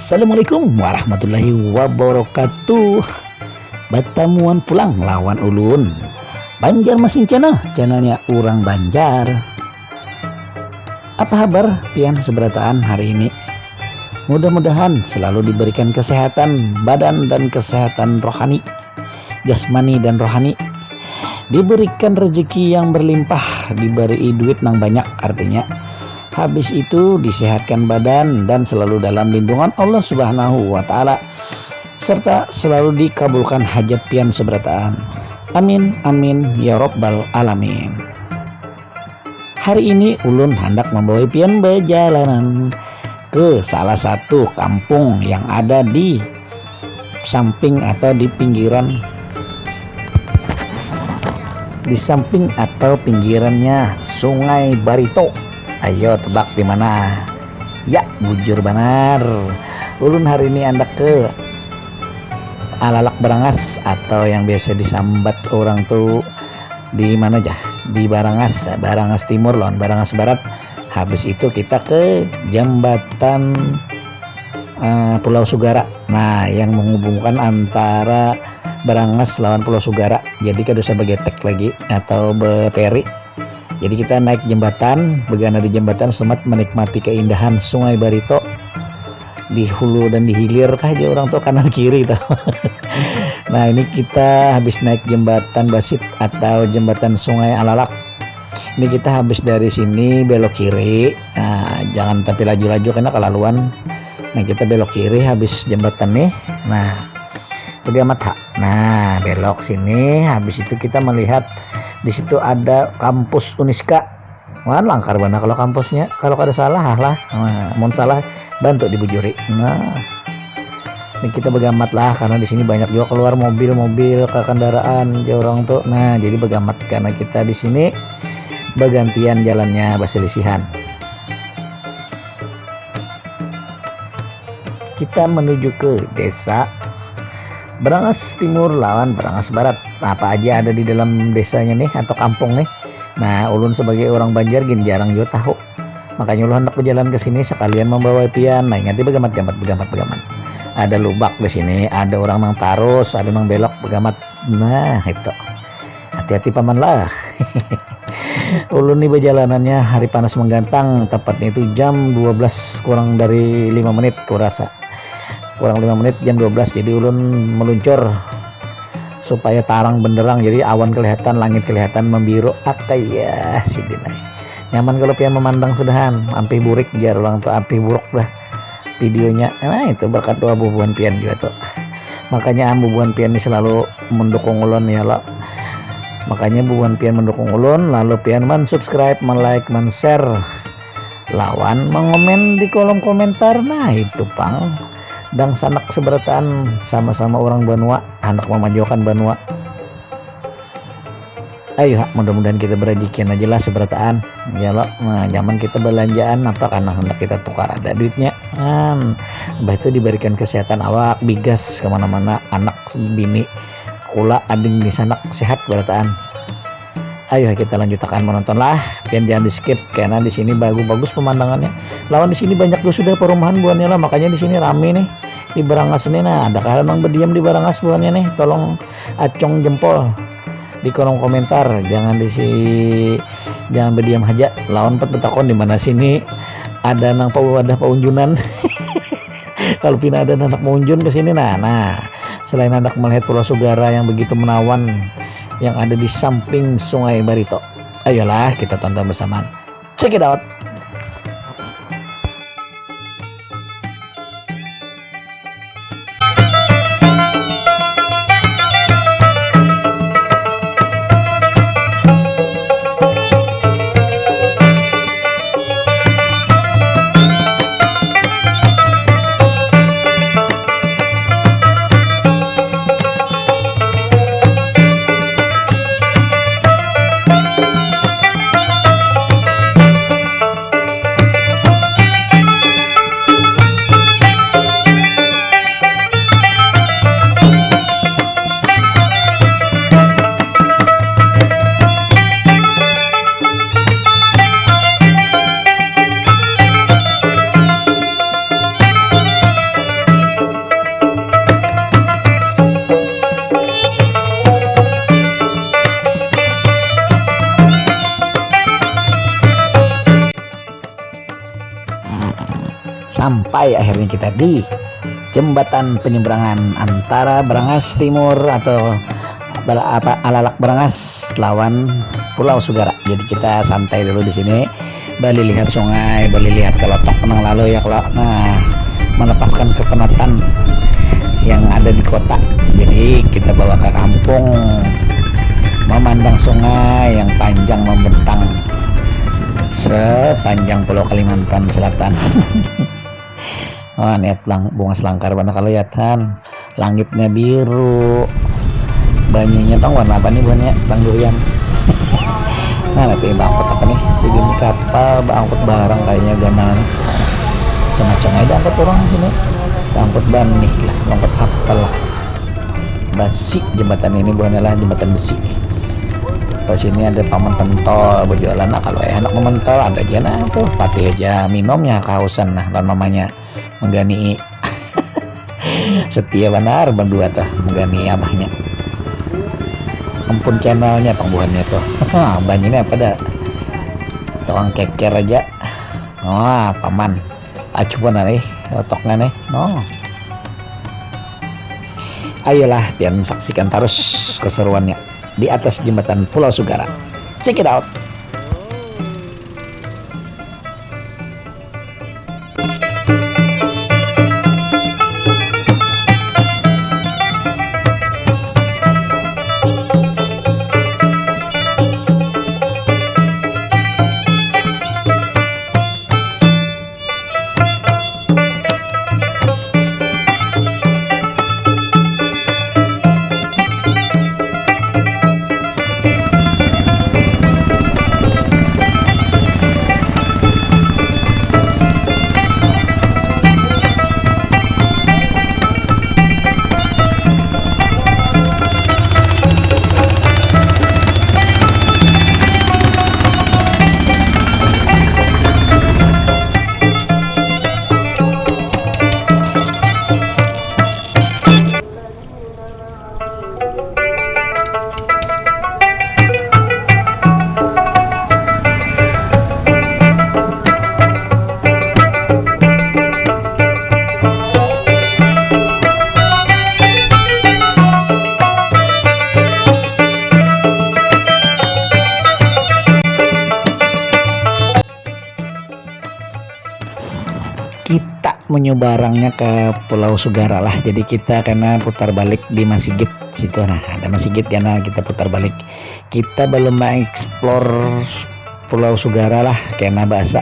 Assalamualaikum warahmatullahi wabarakatuh. Batamuan pulang lawan ulun Banjarmasin channelnya Urang Banjar. Apa kabar pian seberataan hari ini? Mudah-mudahan selalu diberikan kesehatan badan dan kesehatan rohani, jasmani dan rohani. Diberikan rezeki yang berlimpah, diberi duit nang banyak, artinya habis itu disehatkan badan dan selalu dalam lindungan Allah Subhanahu wa Ta'ala, serta selalu dikabulkan hajat pian seberataan. Amin amin ya robbal alamin. Hari ini ulun hendak membawa pian berjalanan ke salah satu kampung yang ada di samping atau di pinggiran, di samping atau pinggirannya Sungai Barito. Ayo tebak di mana? Ya, bujur benar. Ulun hari ini hendak ke Alalak Barangas, atau yang biasa disambat orang tuh di mana aja? Di Barangas, Barangas Timur lawan Barangas Barat. Habis itu kita ke jembatan Pulau Sugara. Nah, yang menghubungkan antara Barangas lawan Pulau Sugara. Jadi kada usah begetek lagi atau beteri. Jadi kita naik jembatan, begana di jembatan selamat menikmati keindahan Sungai Barito di hulu dan di hilir aja orang tuh kanan kiri tuh. Nah, ini kita habis naik jembatan Basit atau jembatan Sungai Alalak. Ini kita habis dari sini belok kiri. Nah, jangan tapi laju-laju karena kelaluan. Nah, kita belok kiri habis jembatan nih. Nah, udah mata. Nah, belok sini habis itu kita melihat di situ ada kampus Uniska. Wah, langkar benar kalau kampusnya. Kalau ada salah lah. Nah, mau salah bantu dibujuri. Nah, ini kita begamat lah karena di sini banyak juga keluar mobil-mobil ke kendaraan orang tuh. Nah, jadi begamat karena kita di sini bergantian jalannya baselisihan. Kita menuju ke desa Barangas Timur lawan Barangas Barat. Apa aja ada di dalam desanya nih atau kampung nih. Nah, ulun sebagai orang Banjar gin jarang juga tahu. Makanya ulun hendak berjalan ke sini sekalian membawa pian. Nah, ingat begamat. Ada lubak di sini, ada orang nang tarus, ada nang belok begamat. Nah, itu. Hati-hati paman lah. Ulun nih perjalanannya hari panas menggantang, tepatnya itu jam 12 kurang dari 5 menit kurasa. Kurang 5 menit jam 12, jadi ulun meluncur supaya tarang benderang, jadi awan kelihatan, langit kelihatan membiru. Ya si dinai nyaman kalau pian memandang sudahan ampi burik jar orang tuh, ampi buruk dah videonya. Nah, itu berkat doa bubuhan pian juga tuh. Makanya bubuhan pian ini selalu mendukung ulun ya lo. Makanya bubuhan pian mendukung ulun, lalu pian subscribe, like, share, lawan mengomen di kolom komentar. Nah, itu pang dan sanak seberataan sama-sama orang Banua, anak memajukan Banua. Ayo, mudah-mudahan kita berajikan aja lah seberataan ya lo. Nah, zaman kita belanjaan apa karena hendak kita tukar ada duitnya bah itu diberikan kesehatan awak bigas kemana-mana, anak bini ula ading di sana sehat berataan. Ayo kita lanjutkan menonton lah, pian jangan di skip karena di sini bagus pemandangannya. Lawan di sini banyak tuh sudah perumahan buannya lah, makanya di sini rame nih di Barangas ini. Nah, ada kalian yang berdiam di Barangas buannya nih, tolong acung jempol di kolom komentar. Jangan berdiam aja, lawan betakon di mana sini ada nang ada paunjunan. Kalau pina ada anak maunjun ke sini. Nah, selain hendak melihat Pulau Sugara yang begitu menawan yang ada di samping Sungai Barito, ayolah kita tonton bersama. Check it out. sampai akhirnya kita di jembatan penyeberangan antara Brangas Timur atau Alalak Brangas lawan Pulau Sugara. Jadi kita santai dulu di sini, balik lihat sungai, balik lihat kelotok penang lalu ya kalau melepaskan kepenatan yang ada di kota. Jadi kita bawa ke kampung, memandang sungai yang panjang membentang sepanjang Pulau Kalimantan Selatan. Oh, niat bunga selangkar mana kalau lihatkan langitnya biru, banyunya tong warna apa nih buahnya bang durian. Nah nanti bangkut apa nih jadi kapal bangkut barang kayaknya ganan cengah-cengah aja angkut orang sini, bangkut ban nih lah, bangkut kapal lah basi. Jembatan ini buahnya lah jembatan besi. Kalau sini ada paman pentol berjualan. Nah kalau enak mentol ada aja nah tuh pati aja minumnya kehausan. Nah dan mamanya menggani setia benar berdua tuh menggani abahnya. Ampun channelnya pangbuhannya tuh. Banyak apa dah tukang keker aja. Wah paman acuan nih otoknya nih. Oh ayolah pian saksikan terus keseruannya di atas jembatan Pulau Sugara. Check it out. Kita menyeberangnya ke Pulau Sugara lah. Jadi kita karena putar balik di Masigit situ. Nah ada Masigit ya, nah kita putar balik. Kita belum mengeksplor Pulau Sugara lah karena bahasa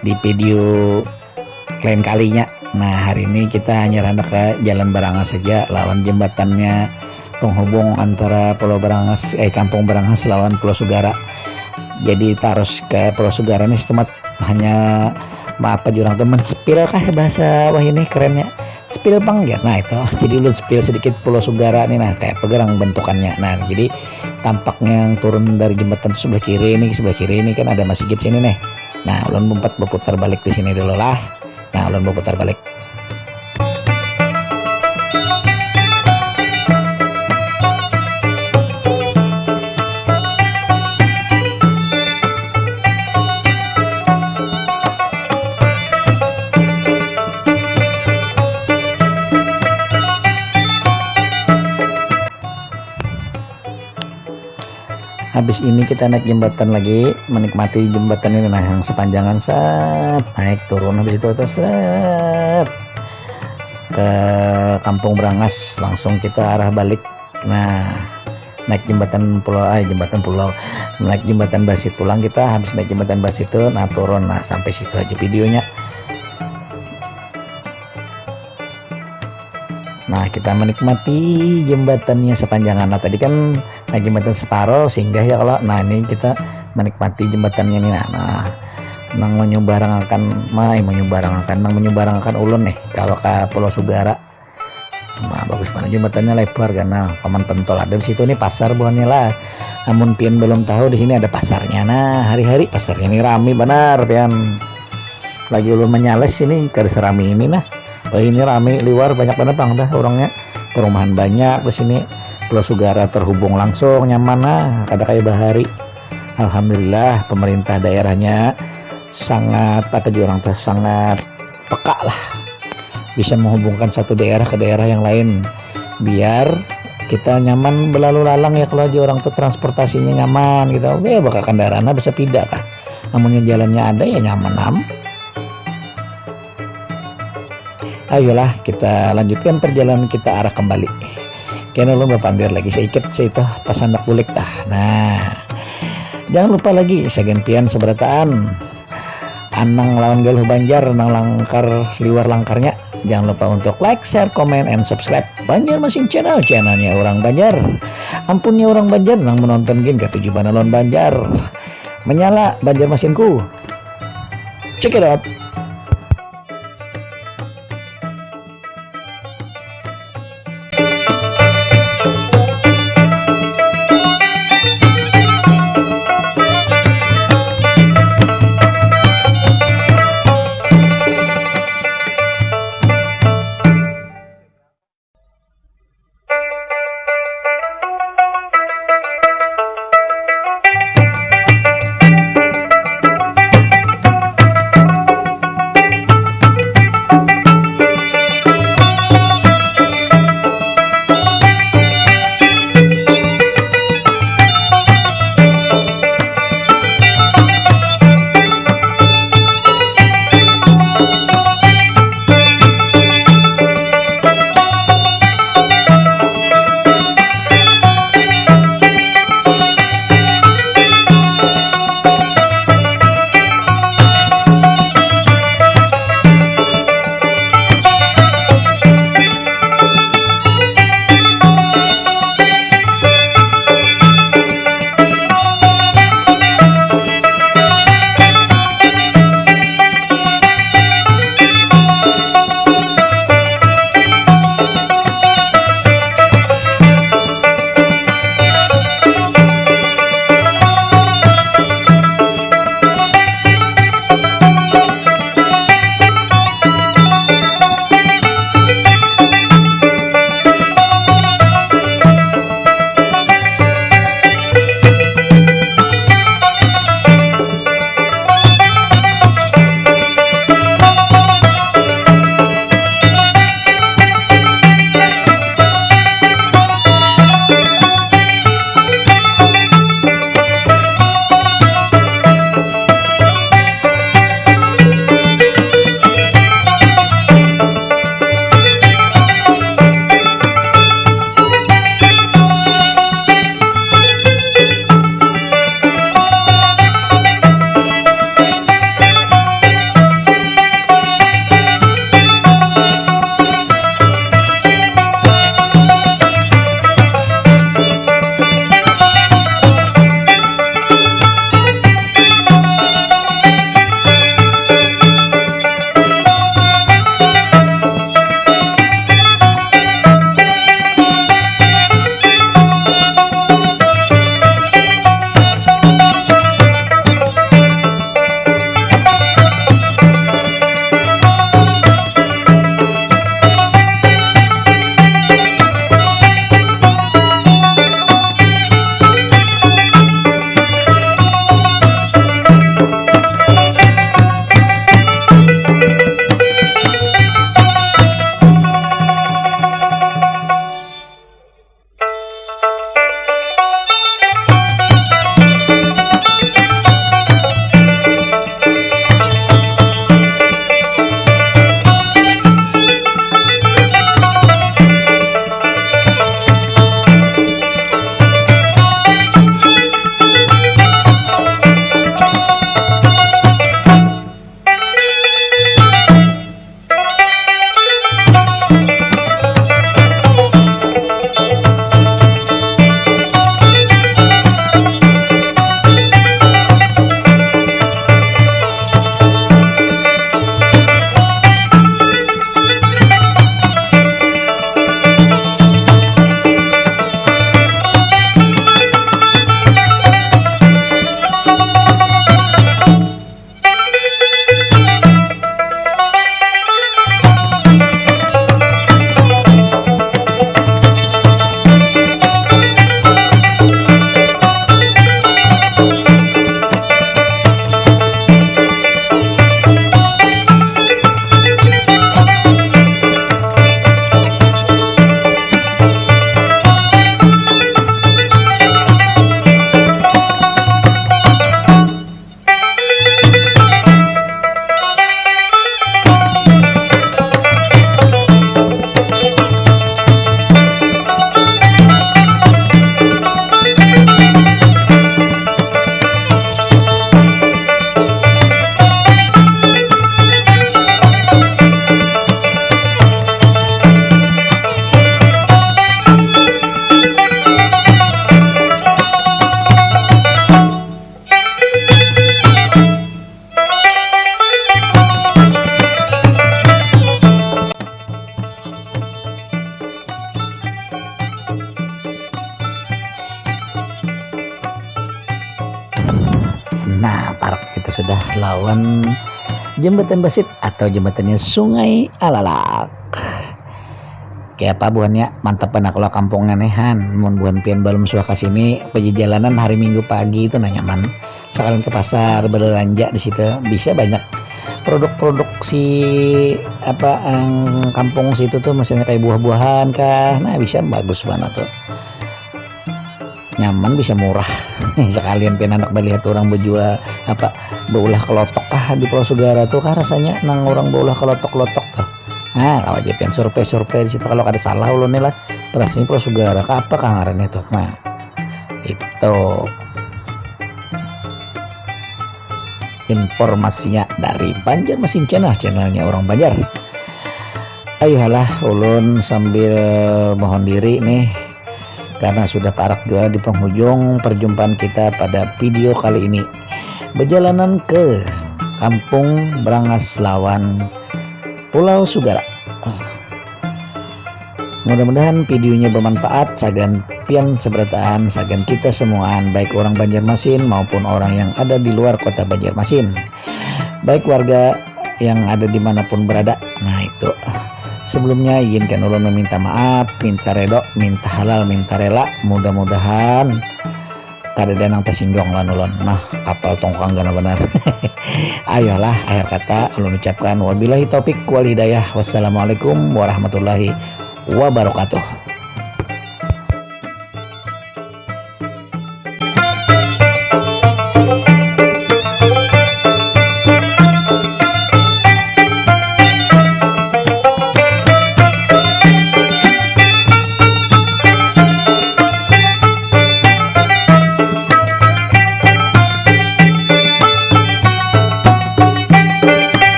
di video lain kalinya. Nah hari ini kita hanya randa ke Jalan Barangas saja lawan jembatannya penghubung antara Pulau Barangas Kampung Barangas lawan Pulau Sugara. Jadi terus ke Pulau Sugara ini tempat hanya maaf jurang teman spill kah bahasa wah ini kerennya spill bang ya. Nah itu jadi lu spill sedikit Pulau Sugara nih. Nah kayak pegerang bentukannya. Nah jadi tampaknya yang turun dari jembatan sebelah kiri ini kan ada Masigit sini nih. Nah ulun mempat berputar balik di sini dulu lah. Nah ulun berputar balik. Habis ini kita naik jembatan lagi, menikmati jembatan ini. Nah yang sepanjangan set naik turun, habis itu atas set ke Kampung Brangas, langsung kita arah balik. Nah naik jembatan pulau naik jembatan Basit pulang. Kita habis naik jembatan Basit itu nah turun. Nah sampai situ aja videonya. Nah kita menikmati jembatannya sepanjangan. Nah tadi kan naik jembatan separuh singgah ya kalau. Nah ini kita menikmati jembatannya nih. Nah nang menyubarangkan ulun nih kalau ke Pulau Sugara. Nah bagus banget jembatannya, lebar karena paman pentol ada di situ nih. Pasar buahnya lah. Namun pian belum tahu di sini ada pasarnya. Nah hari-hari pasarnya ini rame benar pian. Lagi ulun menyales ini ke serami ini nah. Oh ini rame luar banyak banget bang dah orangnya, perumahan banyak di sini. Pulau Sugara terhubung langsung nyaman lah, ada kayak bahari. Alhamdulillah pemerintah daerahnya sangat sangat peka lah, bisa menghubungkan satu daerah ke daerah yang lain, biar kita nyaman berlalu lalang ya. Kalau aja orang tuh transportasinya nyaman gitu, oke bakal kendaraan bisa pindah kah, namunnya jalannya ada ya nyaman am. Ayolah kita lanjutkan perjalanan kita arah kembali. Kayaknya lo pandir lagi saya ikut saya itu pas anak bulik tah. Nah, jangan lupa lagi segantian seberataan Anang lawan Galuh Banjar, nang langkar liwar langkarnya. Jangan lupa untuk like, share, comment, and subscribe Banjarmasin channel, channelnya orang Banjar. Ampunnya orang Banjar nang menonton game ke 7 lawan Banjar. Menyala Banjarmasinku. Check it out. Nah, parak kita sudah lawan jembatan Basit atau jembatannya Sungai Alalak. Kayak apa buannya mantap anak lo kampung nehan mun buan pian balum suah kasini perjalanan hari Minggu pagi itu nyaman sekalian ke pasar berbelanja di situ bisa banyak produk-produk si apa kampung situ tuh misalnya kayak buah-buahan kah, nah bisa bagus banget tuh, nyaman bisa murah. Sekalian pian anak melihat orang berjual apa beulah kelotok kah di Pulau Sugara tuh kah rasanya nang orang beulah kelotok-kelotok tuh. Nah, kalau aja pengen survei di situ kalau ada salah ulun nih lah. Terus ini Pulau Sugara apa kangaran itu? Nah, itu informasinya dari Banjarmasin channelnya orang Banjar. Ayolah ulun sambil mohon diri nih karena sudah parak juga di penghujung perjumpaan kita pada video kali ini. Perjalanan ke Kampung Brangas lawan Pulau Sugara. Mudah-mudahan videonya bermanfaat sagan pian seberataan sagan kita semuaan baik orang Banjarmasin maupun orang yang ada di luar kota Banjarmasin, baik warga yang ada dimanapun berada. Nah itu sebelumnya izinkan ulun meminta maaf, minta redo, minta halal, minta rela. Mudah-mudahan kada danang tersinggung lan ulun nah kapal tongkang gana benar. Ayolah akhir kata ulun ucapkan wabillahi taufik wal hidayah. Wassalamualaikum warahmatullahi wabarakatuh.